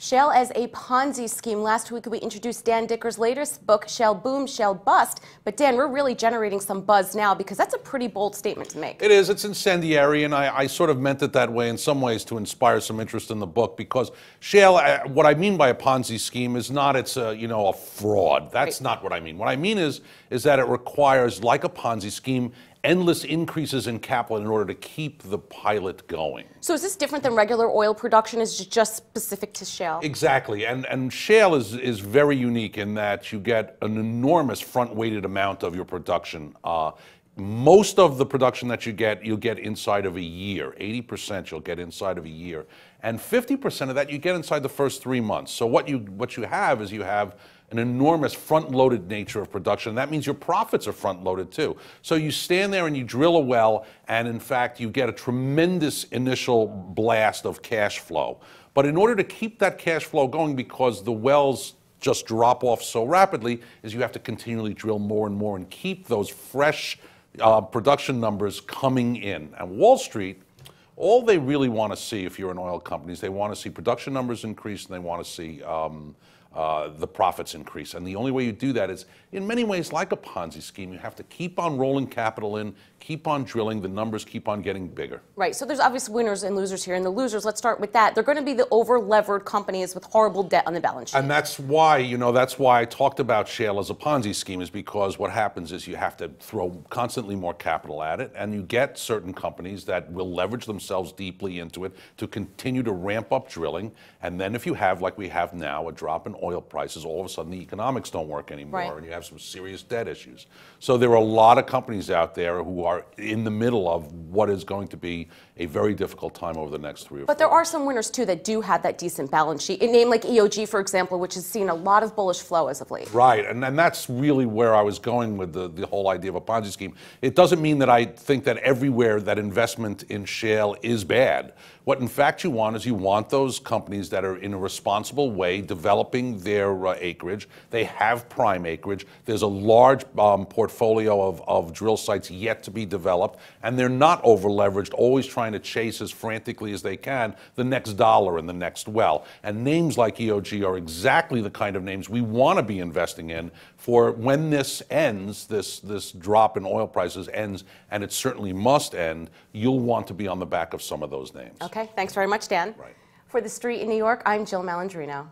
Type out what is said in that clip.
Shale as a Ponzi scheme. Last week we introduced Dan Dicker's latest book, Shale Boom, Shale Bust. But Dan, we're really generating some buzz now because that's a pretty bold statement to make. It is. It's incendiary, and I sort of meant it that way in some ways to inspire some interest in the book, because shale, what I mean by a Ponzi scheme is not it's a fraud. That's not what I mean. What I mean is that it requires, like a Ponzi scheme, endless increases in capital in order to keep the pilot going. So is this different than regular oil production? Is it just specific to shale? Exactly, and shale is very unique in that you get an enormous front-weighted amount of your production. Most of the production that you'll get inside of a year. 80% you'll get inside of a year, and 50% of that you get inside the first 3 months. So what you have is you have an enormous front-loaded nature of production. That means your profits are front-loaded too. So you stand there and you drill a well, and in fact you get a tremendous initial blast of cash flow. But in order to keep that cash flow going, because the wells just drop off so rapidly, is you have to continually drill more and more and keep those fresh production numbers coming in. And Wall Street, all they really want to see, if you're an oil company, is they want to see production numbers increase, and they want to see the profits increase. And the only way you do that is, in many ways, like a Ponzi scheme. You have to keep on rolling capital in, keep on drilling, the numbers keep on getting bigger. Right, so there's obvious winners and losers here, and the losers, let's start with that. They're going to be the over-levered companies with horrible debt on the balance sheet. And that's why, that's why I talked about shale as a Ponzi scheme, is because what happens is you have to throw constantly more capital at it, and you get certain companies that will leverage themselves deeply into it to continue to ramp up drilling. And then if you have, like we have now, a drop in oil prices, all of a sudden the economics don't work anymore, right, and you have some serious debt issues. So there are a lot of companies out there who are in the middle of what is going to be a very difficult time over the next 3 or 4 But there are some winners too that do have that decent balance sheet. A name like EOG, for example, which has seen a lot of bullish flow as of late. Right, and that's really where I was going with the whole idea of a Ponzi scheme. It doesn't mean that I think that everywhere that investment in shale is bad. What in fact you want is you want those companies that are in a responsible way developing their acreage. They have prime acreage. There's a large portfolio of drill sites yet to be developed, and they're not over leveraged, always trying to chase as frantically as they can the next dollar and the next well. And names like EOG are exactly the kind of names we want to be investing in for when this ends, this drop in oil prices ends, and it certainly must end. You'll want to be on the back of some of those names. Okay, thanks very much, Dan. Right. For The Street in New York, I'm Jill Malandrino.